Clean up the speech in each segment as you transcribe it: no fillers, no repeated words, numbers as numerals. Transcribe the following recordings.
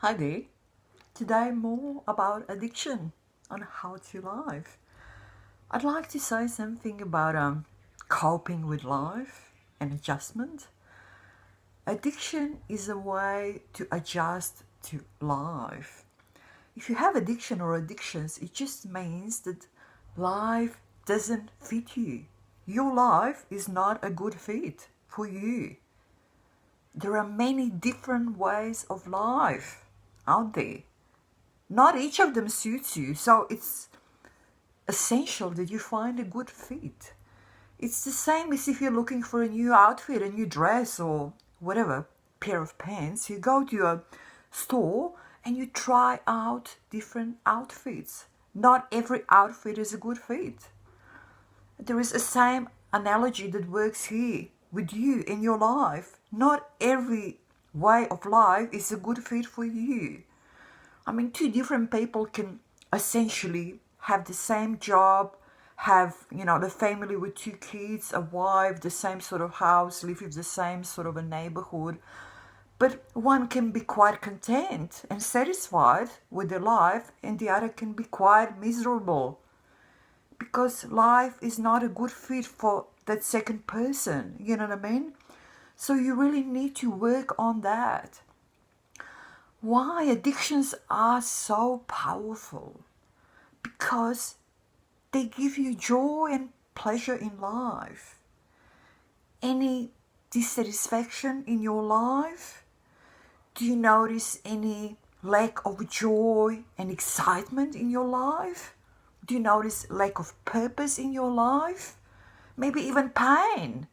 Hi there. Today more about addiction on how to live. I'd like to say something about coping with life and adjustment. Addiction is a way to adjust to life. If you have addiction or addictions, it just means that life doesn't fit you. Your life is not a good fit for you. There are many different ways of life out there. Not each of them suits you, so it's essential that you find a good fit. It's the same as if you're looking for a new outfit, a new dress, or whatever pair of pants. You go to a store and you try out different outfits. Not every outfit is a good fit. There is the same analogy that works here with you in your life. Not every way of life is a good fit for you. I mean, two different people can essentially have the same job, have, the family with two kids, a wife, the same sort of house, live in the same sort of a neighborhood. But one can be quite content and satisfied with their life, and the other can be quite miserable because life is not a good fit for that second person. You know what I mean? So you really need to work on that. Why addictions are so powerful? Because they give you joy and pleasure in life. Any dissatisfaction in your life? Do you notice any lack of joy and excitement in your life? Do you notice lack of purpose in your life? Maybe even pain.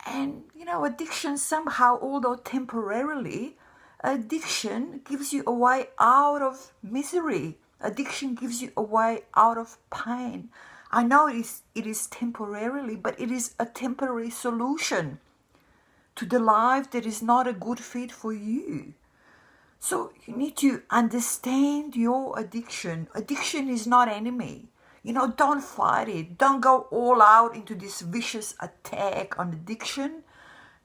And, addiction somehow, although temporarily, addiction gives you a way out of misery. Addiction gives you a way out of pain. I know it is temporarily, but it is a temporary solution to the life that is not a good fit for you. So you need to understand your addiction. Addiction is not enemy. Don't fight it. Don't go all out into this vicious attack on addiction.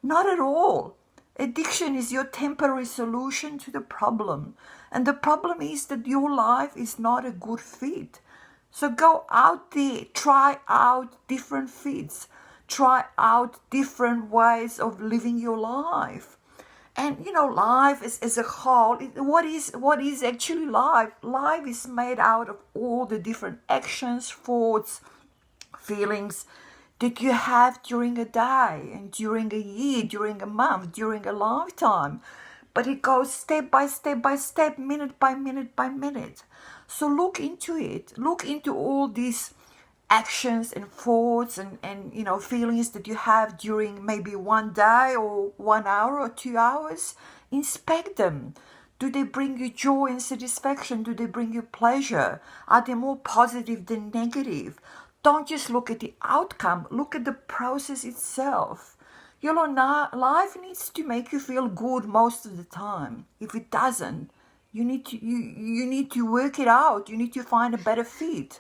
Not at all. Addiction is your temporary solution to the problem. And the problem is that your life is not a good fit. So go out there, try out different fits, try out different ways of living your life. And life as a whole, what is actually life? Life is made out of all the different actions, thoughts, feelings that you have during a day and during a year, during a month, during a lifetime. But it goes step by step by step, minute by minute by minute. So look into it. Look into all these actions and thoughts and feelings that you have during maybe one day or 1 hour or 2 hours. Inspect them. Do they bring you joy and satisfaction? Do they bring you pleasure? Are they more positive than negative? Don't just look at the outcome. Look at the process itself. Life needs to make you feel good most of the time. If it doesn't, you need to work it out. You need to find a better fit.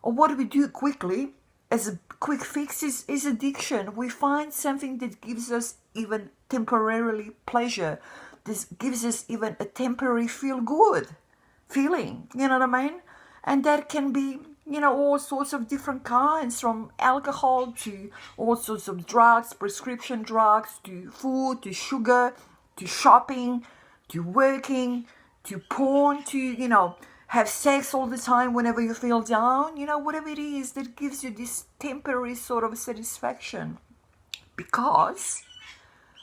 Or what do we do quickly as a quick fix is addiction. We find something that gives us even temporarily pleasure. This gives us even a temporary feel good feeling. You know what I mean? And that can be, all sorts of different kinds, from alcohol to all sorts of drugs, prescription drugs, to food, to sugar, to shopping, to working, to porn, to, have sex all the time whenever you feel down, whatever it is that gives you this temporary sort of satisfaction. Because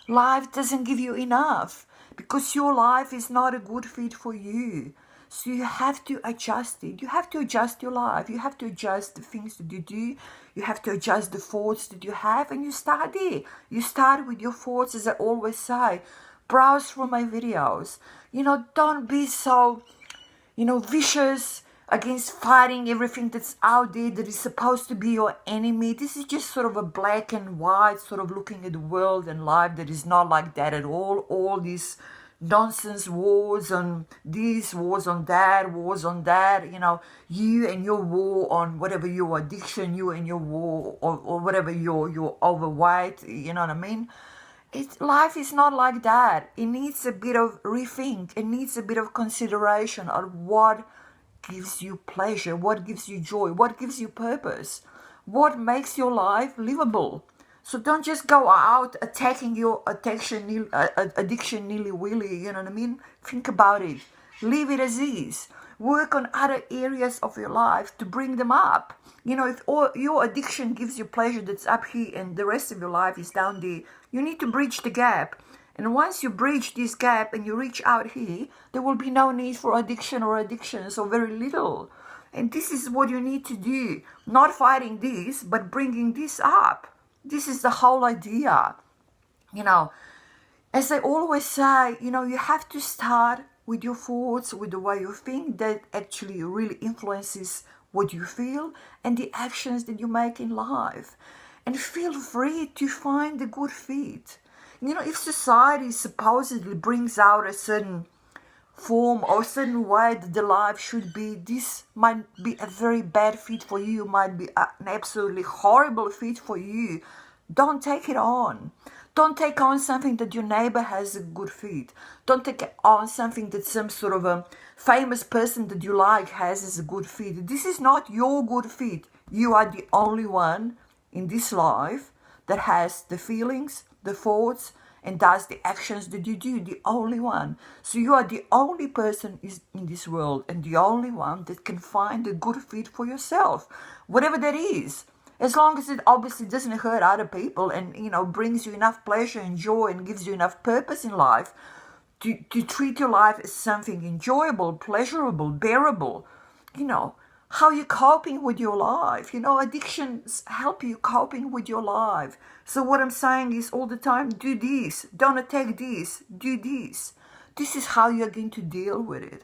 life doesn't give you enough, because your life is not a good fit for you. So you have to adjust it. You have to adjust your life. You have to adjust the things that you do. You have to adjust the thoughts that you have, and you start there. You start with your thoughts, as I always say. Browse through my videos. Don't be so vicious against fighting everything that's out there that is supposed to be your enemy. This is just sort of a black and white sort of looking at the world and life that is not like that at all. All these nonsense wars on this, wars on that, you and your war on whatever your addiction, you and your war or whatever you're overweight, you know what I mean? Life is not like that. It needs a bit of rethink. It needs a bit of consideration on what gives you pleasure, what gives you joy, what gives you purpose, what makes your life livable. So don't just go out attacking your addiction nilly-willy, you know what I mean? Think about it. Leave it as is. Work on other areas of your life to bring them up. You know, if all your addiction gives you pleasure that's up here and the rest of your life is down there, you need to bridge the gap. And once you bridge this gap and you reach out here, there will be no need for addiction or addictions, or very little. And this is what you need to do. Not fighting this, but bringing this up. This is the whole idea. You know, as I always say, you know, you have to start with your thoughts, with the way you think. That actually really influences what you feel and the actions that you make in life. And feel free to find a good fit. You know, if society supposedly brings out a certain form or a certain way that the life should be, this might be a very bad fit for you, might be an absolutely horrible fit for you. Don't take it on. Don't take on something that your neighbor has a good fit. Don't take on something that some sort of a famous person that you like has as a good fit. This is not your good fit. You are the only one in this life that has the feelings, the thoughts, and does the actions that you do. The only one. So you are the only person in this world, and the only one that can find a good fit for yourself, whatever that is. As long as it obviously doesn't hurt other people and, you know, brings you enough pleasure and joy and gives you enough purpose in life to treat your life as something enjoyable, pleasurable, bearable. You know, how you coping with your life. You know, addictions help you coping with your life. So what I'm saying is all the time, do this. Don't attack this. Do this. This is how you're going to deal with it.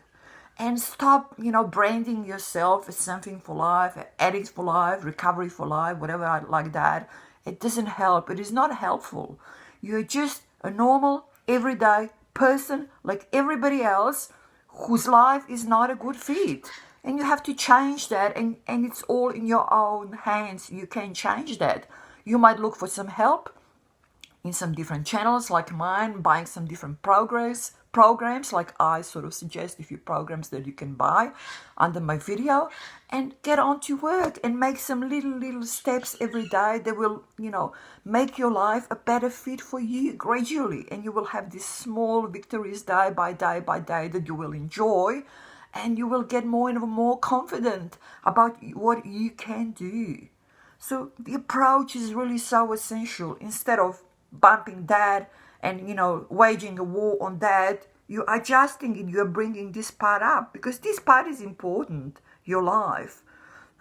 And stop, you know, branding yourself as something for life, addict for life, recovery for life, whatever like that. It doesn't help. It is not helpful. You're just a normal, everyday person like everybody else whose life is not a good fit. And you have to change that, and it's all in your own hands. You can change that. You might look for some help in some different channels like mine, buying some different programs like I sort of suggest a few programs that you can buy under my video, and get on to work and make some little steps every day that will, you know, make your life a better fit for you gradually. And you will have these small victories day by day by day that you will enjoy, and you will get more and more confident about what you can do. So the approach is really so essential. Instead of bumping that and, you know, waging a war on that, you're adjusting it, you're bringing this part up, because this part is important, your life.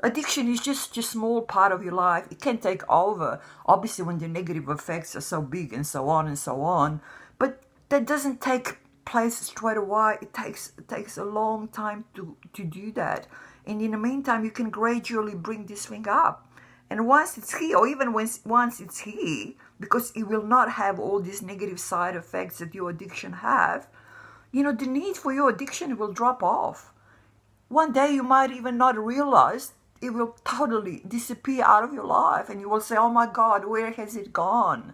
Addiction is just a small part of your life. It can take over, obviously, when the negative effects are so big and so on and so on. But that doesn't take place straight away. It takes a long time to do that. And in the meantime, you can gradually bring this thing up. And once it's here, or even once it's here, because it will not have all these negative side effects that your addiction have, you know, the need for your addiction will drop off. One day you might even not realize it will totally disappear out of your life, and you will say, oh my God, where has it gone?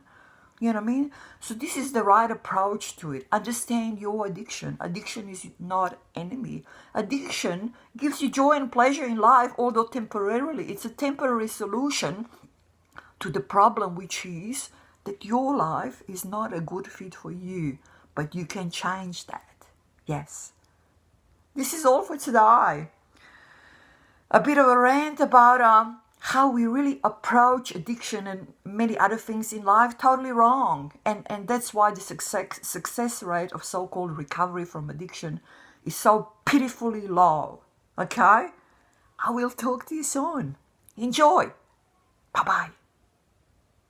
You know what I mean? So this is the right approach to it. Understand your addiction. Addiction is not enemy. Addiction gives you joy and pleasure in life, although temporarily. It's a temporary solution to the problem, which is that your life is not a good fit for you. But you can change that. Yes. This is all for today. A bit of a rant about how we really approach addiction and many other things in life totally wrong. And that's why the success rate of so-called recovery from addiction is so pitifully low. Okay? I will talk to you soon. Enjoy. Bye-bye.